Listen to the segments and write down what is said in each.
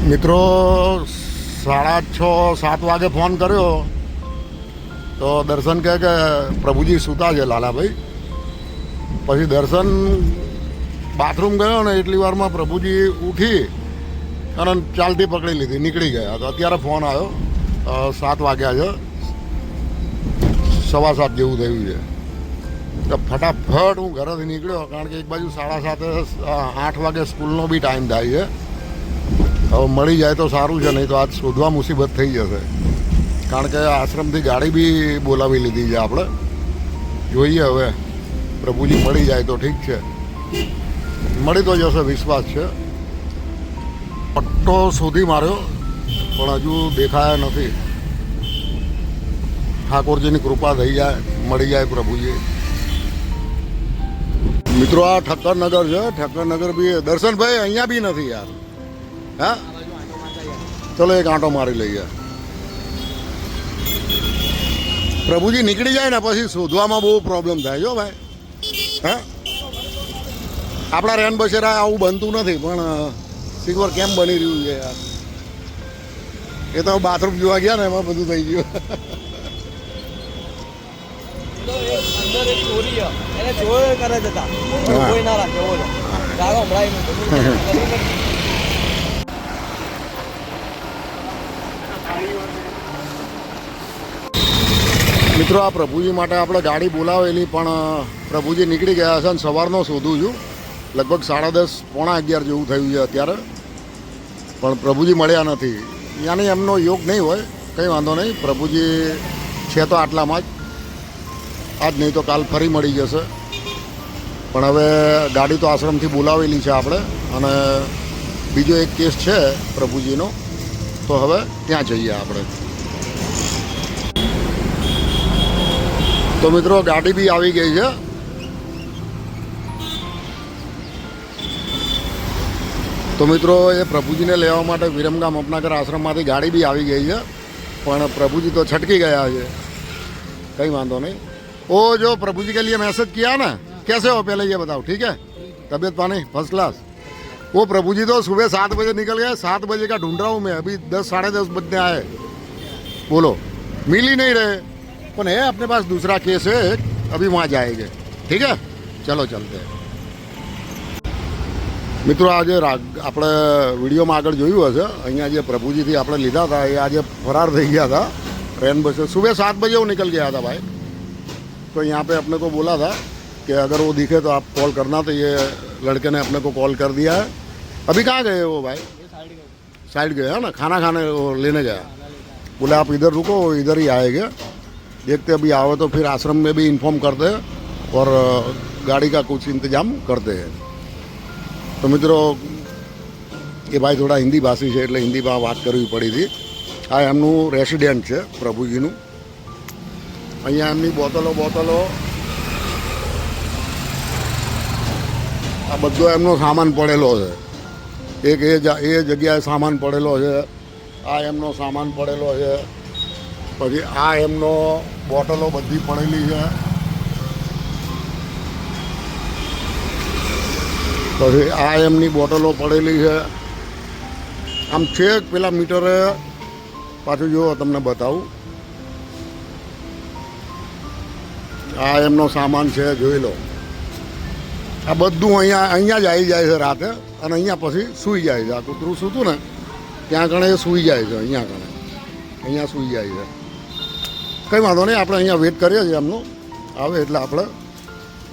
મિત્રો 6:30-7 વાગે ફોન કર્યો તો દર્શન કહે કે પ્રભુજી સૂતા છે લાલાભાઈ. પછી દર્શન બાથરૂમ ગયો ને એટલી વારમાં પ્રભુજી ઉઠી અને ચાલતી પકડી લીધી, નીકળી ગયા. તો અત્યારે ફોન આવ્યો 7 વાગ્યા છે, 7:15 જેવું થયું છે. તો ફટાફટ હું ઘરેથી નીકળ્યો, કારણ કે એક બાજુ 7:30-8 વાગે સ્કૂલનો બી ટાઈમ થાય છે. હવે મળી જાય તો સારું છે, નહીં તો આજ શોધવા મુસીબત થઈ જશે. કારણ કે આશ્રમથી ગાડી બી બોલાવી લીધી છે આપણે. જોઈએ હવે પ્રભુજી મળી જાય તો ઠીક છે, મળી તો જશે, વિશ્વાસ છે. પટ્ટો શોધી માર્યો પણ હજુ દેખાયા નથી. ઠાકોરજીની કૃપા થઈ જાય, મળી જાય પ્રભુજી. મિત્રો આ ઠક્કરનગર છે, ઠક્કરનગર બી દર્શનભાઈ અહીંયા બી નથી યાર. હા ચલો એક આંટો મારી લઈએ. પ્રભુજી નીકળી જાય ને પછી શોધવામાં બહુ પ્રોબ્લેમ થાય જો ભાઈ. હા આપણા રેન બસેરા આવું બનતું નથી, પણ સિલ્વર કેમ બની રહ્યું છે યાર. એ તો બાથરૂમ જોવા ગયા ને એમાં બધું થઈ ગયું. મિત્રો આ પ્રભુજી માટે આપણે ગાડી બોલાવેલી, પણ પ્રભુજી નીકળી ગયા છે. અને સવારનો શોધું છું, લગભગ 10:30-11 જેવું થયું છે અત્યારે, પણ પ્રભુજી મળ્યા નથી. યાની એમનો યોગ નહીં હોય, કંઈ વાંધો નહીં. પ્રભુજી છે તો આટલામાં જ, આજ નહીં તો કાલ ફરી મળી જશે. પણ હવે ગાડી તો આશ્રમથી બોલાવેલી છે આપણે, અને બીજો એક કેસ છે પ્રભુજીનો, તો હવે ત્યાં જઈએ આપણે. તો મિત્રો ગાડી બી આવી ગઈ છે. તો મિત્રો એ પ્રભુજીને લેવા માટે વિરમગામ અપનાગર આશ્રમમાંથી ગાડી બી આવી ગઈ છે, પણ પ્રભુજી તો છટકી ગયા છે. કંઈ વાંધો नहीं. वो जो प्रभु जी के लिए मैसेज किया ना, कैसे हो पहले ये बताओ, ठीक है? तबीयत पानी फर्स्ट क्लास. वो प्रभु जी तो सुबह 7 बजे निकल गए, 7 बजे का ढूंढ रहा हूँ मैं, अभी 10-10:30 बजने आए. बोलो मिल ही नहीं रहे. पर है अपने पास दूसरा केस है, अभी वहाँ जाएंगे, ठीक है? चलो चलते हैं. મિત્રો આજે આપણે વિડીયોમાં આગળ જોયું હશે, અહીંયા જે પ્રભુજીથી આપણે લીધા હતા એ આજે ફરાર થઈ ગયા था ट्रेन बस से. सुबह 7 बजे वो निकल गया था भाई. तो यहाँ पे अपने को बोला था कि अगर वो दिखे तो आप कॉल करना, तो ये लड़के ने अपने को कॉल कर दिया है. अभी कहाँ गए वो भाई? साइड गए है ना, खाना खाने वो लेने गया. बोले आप इधर रुको, वो इधर ही आएंगे. देखते अभी आओ तो फिर आश्रम में भी इन्फॉर्म करते हैं और गाड़ी का कुछ इंतजाम करते हैं. तो मित्रों એ ભાઈ થોડા હિન્દી ભાષી છે એટલે હિન્દીમાં વાત કરવી પડી હતી. આ એમનું રેસિડેન્ટ છે પ્રભુજીનું. અહીંયા એમની બોટલો આ બધો એમનો સામાન પડેલો છે. એક એ જગ્યાએ સામાન પડેલો છે, આ એમનો સામાન પડેલો છે, પછી આ એમનો બોટલો બધી પડેલી છે, પછી આ એમની બોટલો પડેલી છે. આમ છેક પેલા મીટરે પાછું જો તમને બતાવું, આ એમનો સામાન છે, જોઈ લો. આ બધું અહીંયા જ આવી જાય છે રાતે, અને અહીંયા પછી સૂઈ જાય છે. આ કૂતરું સૂતું ને ત્યાં કણે એ સૂઈ જાય છે, અહીંયા સૂઈ જાય છે. કંઈ વાંધો નહીં, આપણે અહીંયા વેઇટ કરીએ છીએ એમનો આવે એટલે આપણે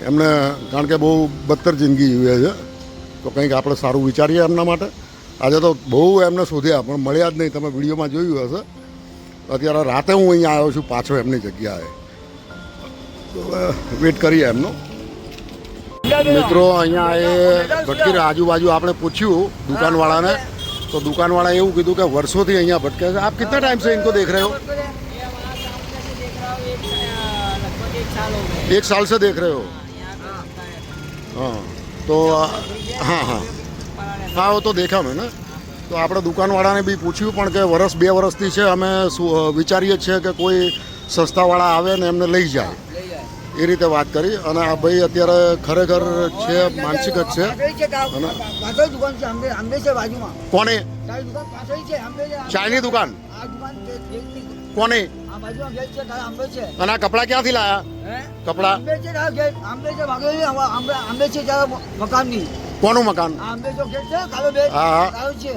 એમને, કારણ કે બહુ બદતર જિંદગી જીવે છે, તો કંઈક આપણે સારું વિચારીએ એમના માટે. આજે તો બહુ એમને શોધ્યા પણ મળ્યા જ નહીં, તમે વિડીયોમાં જોયું હશે. અત્યારે રાતે હું અહીંયા આવ્યો છું પાછો એમની જગ્યાએ, તો વેઇટ કરીએ એમનો. મિત્રો અહીંયા એ ભટકી આજુબાજુ આપણે પૂછ્યું દુકાનવાળાને, તો દુકાनवाला એવું કીધું કે વર્ષોથી અહીંયા ભટકે છે. આપ कितना टाइम से इनको देख रहे हो? 1 साल से देख रहे हो? हाँ तो हाँ वो तो देखा मैंने. તો આપણે દુકાનવાળાને બી પૂછ્યું પણ કે વર્ષ 2 વર્ષથી છે, અમે વિચારીએ છીએ કે કોઈ સસ્તાવાળા આવે ને એમને લઈ જાય. એ રીતે વાત કરી. અને આ ભાઈ અત્યારે ખરેખર છે માનસિક જ છે. અને પાછળ દુકાન છે આંબે છે બાજુમાં. કોને? તારી દુકાન પાછળ છે આંબે છે. ચાયની દુકાન આ દુકાન કોને? આ બાજુમાં ગેટ છે તારા આંબે છે. અને આ કપડા ક્યાંથી લાયા? હે કપડા આંબે છે તારા ગેટ આંબે છે ભાગે આંબે છે તારા મકાનની. કોનું મકાન? આંબે જો ગેટ છે કાલો બે હા. તારો છે.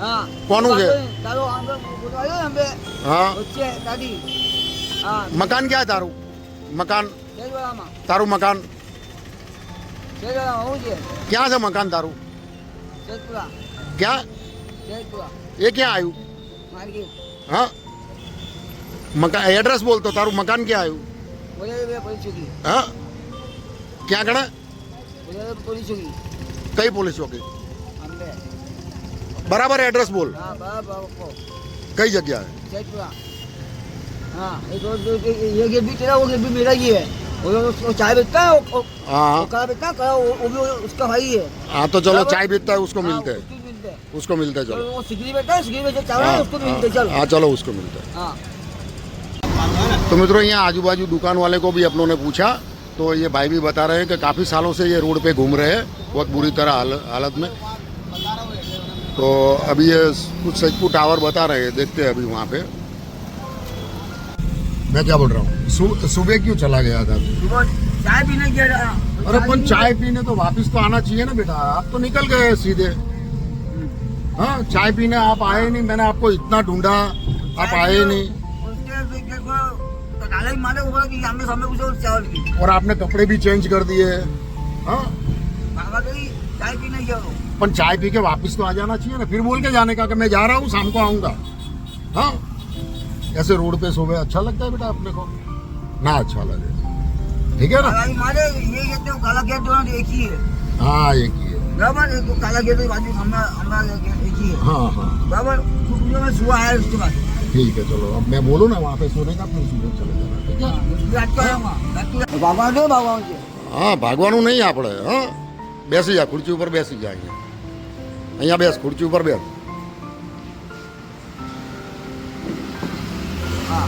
હા કોનું છે? તારો આંબે બોલાયો આંબે. હા વચ્ચે દાદી. હા મકાન ક્યાં તારું? મકાન શેરવાળામાં તારું મકાન શેરવાળામાં હું છે ક્યાં છે મકાન તારું? શેરપુરા ક્યાં? શેરપુરા એ ક્યાં આવ્યું? માર્કેટ. હા મકાન એડ્રેસ બોલતો તારું મકાન ક્યાં આવ્યું? બોલે બે પોલીસ ચોકી. હા ક્યાં ગણે? બોલે પોલીસ ચોકી કઈ પોલીસ ચોકી? આંબે. બરાબર એડ્રેસ બોલ. हाँ बराबर કઈ જગ્યાએ? शेखपुरा. हाँ एक ये गेट भी तेरा वो गेट भी मेरा ही है. वो चाय बेचता है वो हाँ कड़ा बेचता है कड़ा वो भी उसका भाई है. हाँ तो चलो चाय पीता है उसको मिलते हैं. उसको मिलते हैं. उसको मिलते हैं चलो. वो सिगरी बेचता है सिगरी बेचता चावल हाँ उसको मिलते हैं, चलो. हाँ चलो उसको मिलते हैं. हाँ तो मित्रों यहाँ आजू बाजू दुकान वाले को भी अपनों ने पूछा तो ये भाई भी बता रहे हैं कि काफ़ी सालों से ये रोड पे घूम रहे हैं बहुत बुरी तरह हालत में. तो अभी ये कुछ सचपुर टावर बता रहे हैं, देखते हैं अभी वहाँ पे. मैं क्या बोल रहा हूँ सुबह क्यों चला गया था? वो चाय पीने गया. अरे पर चाय पीने तो वापस तो आना चाहिए ना बेटा. आप तो निकल गए सीधे. हाँ चाय पीने आप आए नहीं. मैंने आपको इतना ढूंढा आप आए नहीं. डाला ही मारे ऊपर कि हमें सामने कुछ चावल की. और आपने कपड़े भी चेंज कर दिए. हाँ भागा तो चाय पीने गया वो. पर चाय पी के वापस तो आ जाना चाहिए ना. फिर बोल के जाने का कि मैं जा रहा हूँ शाम को आऊँगा. हाँ ऐसे रोड पे सुबह अच्छा लगता है बेटा अपने को? ना अच्छा लगे. ठीक है ना. भागा ही मारे ये कहते हो काला गेट दोनों एक ही है. हाँ एक ही है. बराबर एक तो काला गेट बाजू हमारा गेट एक ही है. हाँ हाँ बराबर में सुबह आया उसके बाद. ठीक है चलो. अब मैं बोलूँ ना वहाँ पे सोने का फिर सुबह चले जाना. ठीक है. रात को आऊंगा. बाबा दे बाबा मुझे. હા ભાગવાનું નહીં આપણે. હા બેસી જા ખુરચી ઉપર બેસી જા. અહીંયા અહીંયા બેસ ખુરચી ઉપર બેસ. हाँ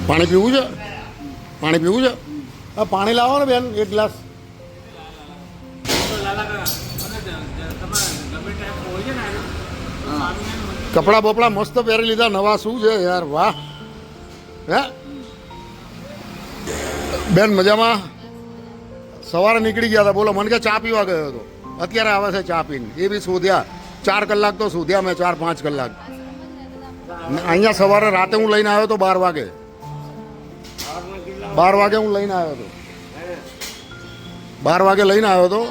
પાણી પીવું છે? પાણી પીવું છે? હા પાણી લાવો ને બેન એક ગ્લાસ. કપડાં બપડા મસ્ત પહેરી લીધા નવા. શું છે યાર વાહ. હે બેન મજામાં? સવારે નીકળી ગયા હતા બોલો. મને કે ચા પીવા ગયો હતો. અત્યારે આવે છે ચા પીને. એ બી શોધ્યા 4 કલાક તો શોધ્યા મેં 4-5 કલાક. અહીંયા સવારે રાતે હું લઈને આવ્યો તો 12 વાગે. 12 વાગે હું લઈને આવ્યો હતો. 12 વાગે લઈને આવ્યો હતો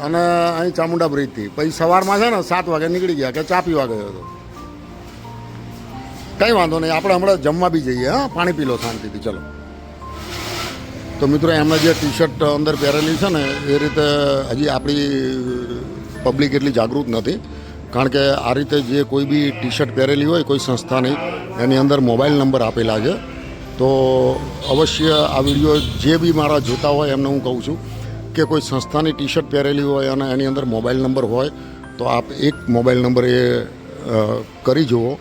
અને અહીં ચામુંડા બ્રિજથી. પછી સવારમાં છે ને 7 વાગે નીકળી ગયા કે ચા પીવા ગયો હતો. કંઈ વાંધો નહીં. આપણે હમણાં જમવા બી જઈએ. હા પાણી પી લો શાંતિથી. ચલો. તો મિત્રો એમને જે ટી શર્ટ અંદર પહેરેલી છે ને એ રીતે હજી આપણી પબ્લિક એટલી જાગૃત નથી. કારણ કે આ રીતે જે કોઈ બી ટી શર્ટ પહેરેલી હોય કોઈ સંસ્થાની એની અંદર મોબાઈલ નંબર આપેલા છે. તો અવશ્ય આ વિડીયો જે બી મારા જોતા હોય એમને હું કહું છું કે કોઈ સંસ્થાની ટી શર્ટ પહેરેલી હોય અને એની અંદર મોબાઈલ નંબર હોય તો આપ એક મોબાઈલ નંબર એ કરી જુઓ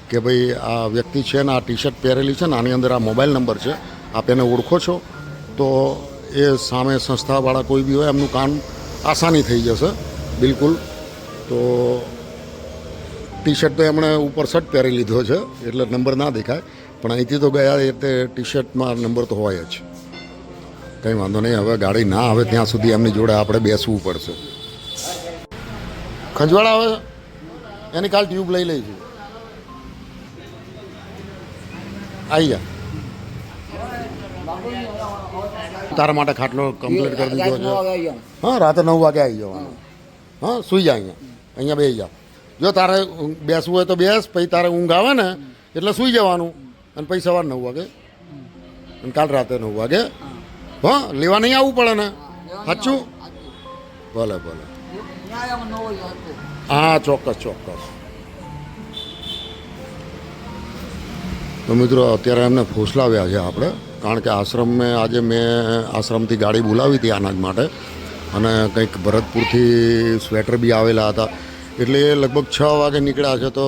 કે ભાઈ આ વ્યક્તિ છે ને આ ટી શર્ટ પહેરેલી છે ને આની અંદર આ મોબાઈલ નંબર છે. આપ એને ઓળખો છો તો એ સામે સંસ્થાવાળા કોઈ બી હોય એમનું કામ આસાની થઈ જશે બિલકુલ. તો ટી શર્ટ તો એમણે ઉપર શર્ટ પહેરી લીધો છે એટલે નંબર ના દેખાય. પણ અહીંથી તો ગયા એટલે ટી શર્ટમાં નંબર તો હોય જ. કંઈ વાંધો નહીં. હવે ગાડી ના આવે ત્યાં સુધી એમની જોડે આપણે બેસવું પડશે. ખંજવાળા આવે એની કાલ ટ્યુબ લઈ લઈશું. આવી જા. તારા માટે ખાટલો કમ્પ્લીટ કરી દીધો છે. હા રાતે 9 વાગે આવી જવાનું. હા સૂઈ જા. અહીંયા બેસી જા. જો તારે બેસવું હોય તો બેસ. પછી તારે ઊંઘ આવે ને એટલે સૂઈ જવાનું. અને પછી સવારે 9 વાગે અને કાલ રાતે 9 વાગે. હા લેવા નહીં આવવું પડે ને? સાચું? ભલે ભલે. હા ચોક્કસ ચોક્કસ. તો મિત્રો અત્યારે એમને ફોસલાવ્યા છે આપણે. કારણ કે આશ્રમે આજે મેં આશ્રમથી ગાડી બોલાવી હતી અનાજ માટે અને કંઈક ભરતપુરથી સ્વેટર બી આવેલા હતા. એટલે એ લગભગ 6 વાગે નીકળ્યા છે તો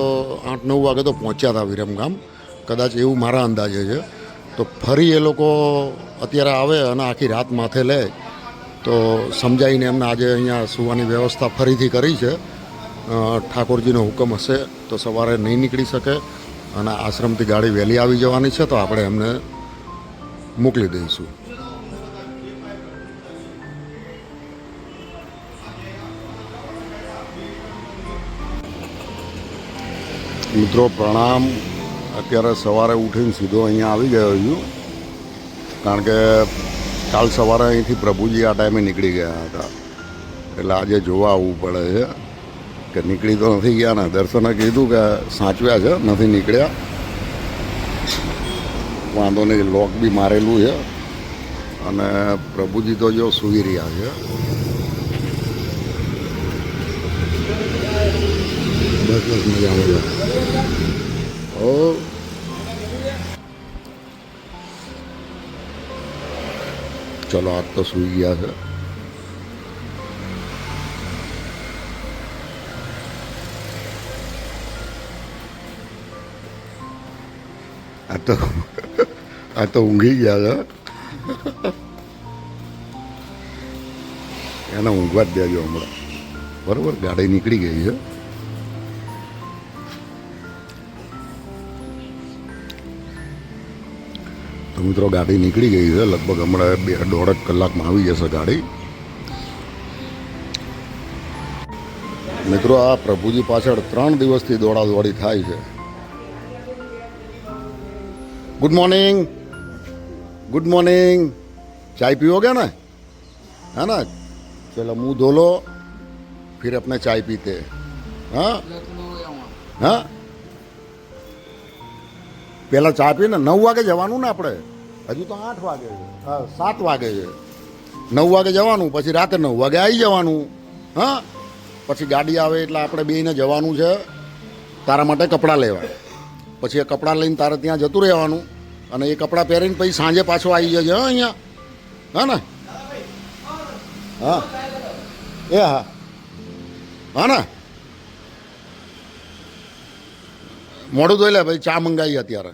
8-9 વાગે તો પહોંચ્યા હતા વિરમગામ કદાચ એવું મારા અંદાજે છે. તો ફરી એ લોકો અત્યારે આવે અને આખી રાત માથે લે તો સમજાવીને એમને આજે અહીંયા સુવાની વ્યવસ્થા ફરીથી કરી છે. ઠાકોરજીનો હુકમ હશે તો સવારે નહીં નીકળી શકે અને આશ્રમથી ગાડી વહેલી આવી જવાની છે તો આપણે એમને મોકલી દઈશું. મિત્રો પ્રણામ. અત્યારે સવારે ઉઠીને સીધો અહીંયા આવી ગયો છું કારણ કે કાલ સવારે અહીંથી પ્રભુજી આ ટાઈમે નીકળી ગયા હતા એટલે આજે જોવા આવવું પડે છે કે નીકળી તો નથી ગયા ને. દર્શને કીધું કે સાચવ્યા છે, નથી નીકળ્યા. વાંધો નહીં, લોક બી મારેલું છે અને પ્રભુજી તો જો સૂઈ રહ્યા છે. બસ બસ મજા મજા. ઓ ચલો આજ તો સૂઈ ગયા છે. આ તો ઊંઘી ગયા છે. એને ઊંઘવા જ દેજો હમણાં. બરાબર, ગાડી નીકળી ગઈ છે. તો મિત્રો ગાડી નીકળી ગઈ છે. લગભગ હમણાં 2-2.5 કલાકમાં આવી જશે ગાડી. મિત્રો આ પ્રભુજી પાછળ 3 દિવસથી દોડાદોડી થાય છે. Good morning, good morning. चाय पियोगे ना, है ना? चलो मुंह धो लो फिर अपने चाय पीते. हाँ हाँ, પહેલાં ચા પીને 9 વાગે જવાનું ને આપણે. હજુ તો 8 વાગે છે. હા 7 વાગે છે. 9 વાગે જવાનું, પછી રાતે 9 વાગે આવી જવાનું. હા, પછી ગાડી આવે એટલે આપણે બેયને જવાનું છે તારા માટે કપડાં લેવા. પછી એ કપડાં લઈને તારે ત્યાં જતું રહેવાનું અને એ કપડાં પહેરીને પછી સાંજે પાછો આવી જજે. હા અહીંયા, હા ને? હા એ હા હા ને? મોડું ધોઈ લે ભાઈ, ચા મંગાવી અત્યારે.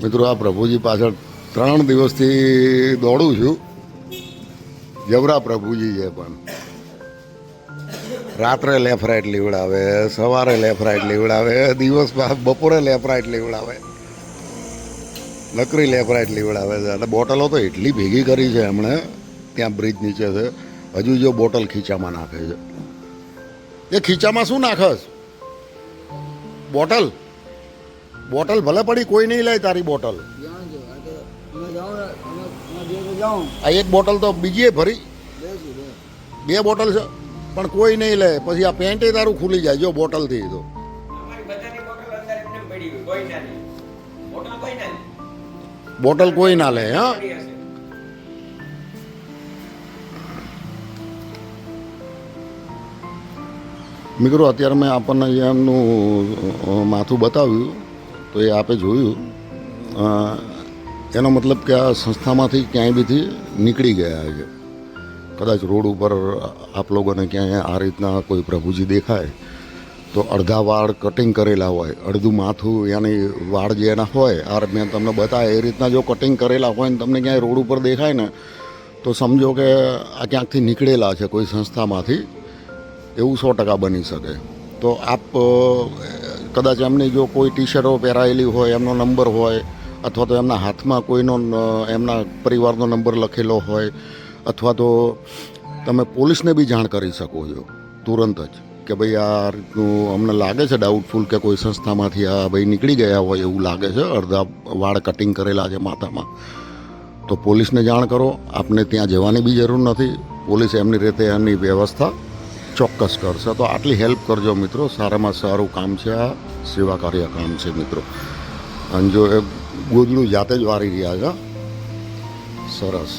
મિત્રો આ પ્રભુજી પાછળ 3 દિવસથી દોડું છું. જબરા પ્રભુજી છે પણ રાત્રે લેફ્ટ રાઈટ લીવડાવે, સવારે લેફ્ટ રાઈટ લીવડાવે, દિવસ બપોરે લેફ્ટ રાઈટ લીવડાવે, નકરી લેફ્ટ રાઈટ લીવડાવે છે. અને બોટલો તો એટલી ભેગી કરી છે એમણે, ત્યાં બ્રિજ નીચે છે. હજુ જો બોટલ ખીચામાં નાખે છે. એ ખીચામાં શું નાખસ? બોટલ બોટલ ભલે પડી, કોઈ નહીં લે તારી બોટલ. આ એક બોટલ તો બીજી ભરી, 2 બોટલ છે પણ કોઈ નહીં લે. પછી આ પેન્ટે તારું ખુલી જાય જો બોટલથી. તો બોટલ કોઈ ના લે. હા મિત્રો અત્યારે મેં આપણને એમનું માથું બતાવ્યું તો એ આપે જોયું. એનો મતલબ કે આ સંસ્થામાંથી ક્યાંય બીથી નીકળી ગયા છે. કદાચ રોડ ઉપર આપ લોકોને ક્યાંય આ રીતના કોઈ પ્રભુજી દેખાય તો અડધા વાળ કટિંગ કરેલા હોય, અડધું માથું યાની વાળ જે એના હોય, આ મેં તમને બતાવે એ રીતના જો કટિંગ કરેલા હોય ને તમને ક્યાંય રોડ ઉપર દેખાય ને તો સમજો કે આ ક્યાંકથી નીકળેલા છે કોઈ સંસ્થામાંથી. એવું 100% બની શકે. તો આપ કદાચ એમની જો કોઈ ટી શર્ટો પહેરાયેલી હોય, એમનો નંબર હોય, અથવા તો એમના હાથમાં કોઈનો એમના પરિવારનો નંબર લખેલો હોય, અથવા તો તમે પોલીસને બી જાણ કરી શકો છો તુરંત જ કે ભાઈ આ રીતનું અમને લાગે છે ડાઉટફુલ કે કોઈ સંસ્થામાંથી આ ભાઈ નીકળી ગયા હોય એવું લાગે છે, અડધા વાળ કટિંગ કરેલા છે માથામાં. તો પોલીસને જાણ કરો. આપને ત્યાં જવાની બી જરૂર નથી. પોલીસ એમની રીતે એમની વ્યવસ્થા ચોક્કસ કરશે. તો આટલી હેલ્પ કરજો મિત્રો. સારામાં સારું કામ છે આ, સેવા કાર્ય કામ છે મિત્રો. અને જો એ ગોદડું જાતે જ વારી રહ્યા છે. સરસ,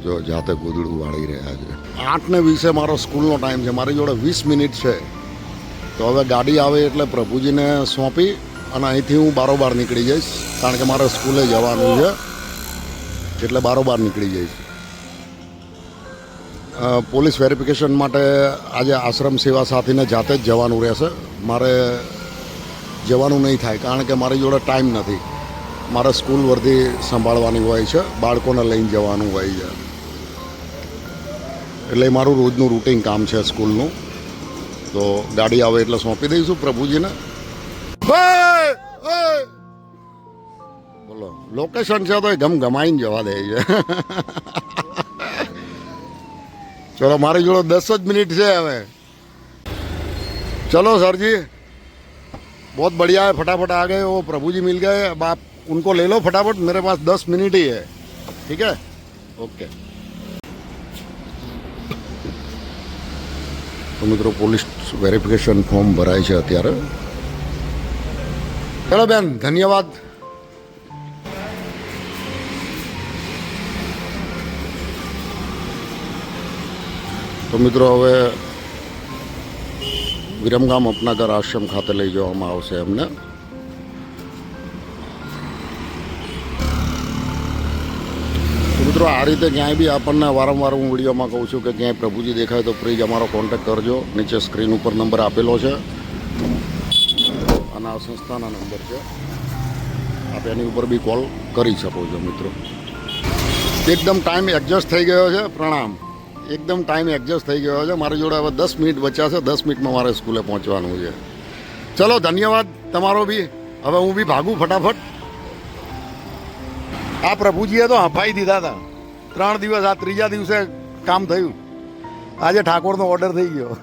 જો જાતે ગોદડું વાળી રહ્યા છે. 8:20 મારો સ્કૂલનો ટાઈમ છે. મારી જોડે 20 મિનિટ છે. તો હવે ગાડી આવે એટલે પ્રભુજીને સોંપી અને અહીંથી હું બારોબાર નીકળી જઈશ, કારણ કે મારે સ્કૂલે જવાનું છે એટલે બારોબાર નીકળી જઈશ. પોલીસ વેરિફિકેશન માટે આજે આશ્રમ સેવા સાથીને જાતે જ જવાનું રહેશે. મારે જવાનું નહીં થાય, કારણ કે મારી જોડે ટાઈમ નથી. મારે સ્કૂલ વર્ધી સંભાળવાની હોય છે, બાળકોને લઈને જવાનું હોય છે, એટલે મારું રોજનું રૂટીન કામ છે સ્કૂલનું. તો ગાડી આવે એટલે સોંપી દઈશું પ્રભુજીને. બોલો, લોકેશન છે તો એ ગમગમાઈને જવા દે છે. चलो हमारी जोड़ो 10 मिनट से हमें. चलो सर जी, बहुत बढ़िया है, फटाफट आ गए. वो प्रभु जी मिल गए, अब आप उनको ले लो फटाफट. मेरे पास 10 मिनट ही है. ठीक है, ओके. तो मित्रों, પોલીસ વેરિફિકેશન ફોર્મ ભરાય છે અત્યારે. ચલો બેન, ધન્યવાદ. તો મિત્રો, હવે વિરમગામ અપનાગર આશ્રમ ખાતે લઈ જવામાં આવશે એમને. તો મિત્રો, આ રીતે ક્યાંય બી આપણને વારંવાર હું વિડીયોમાં કહું છું કે ક્યાંય પ્રભુજી દેખાય તો પ્લીઝ અમારો કોન્ટેક્ટ કરજો. નીચે સ્ક્રીન ઉપર નંબર આપેલો છે અને આ સંસ્થાના નંબર છે, આપ એની ઉપર બી કોલ કરી શકો છો. મિત્રો, એકદમ ટાઈમ એડજસ્ટ થઈ ગયો છે. પ્રણામ. એકદમ ટાઈમ એડજસ્ટ થઈ ગયો છે. મારી જોડે હવે 10 મિનિટ બચ્યા છે. 10 મિનિટમાં મારે સ્કૂલે પહોંચવાનું છે. ચલો, ધન્યવાદ તમારો બી. હવે હું બી ભાગું ફટાફટ. આ પ્રભુજીએ તો હંફાઈ દીધા હતા 3 દિવસ. આ ત્રીજા દિવસે કામ થયું. આજે ઠાકોરનો ઓર્ડર થઈ ગયો.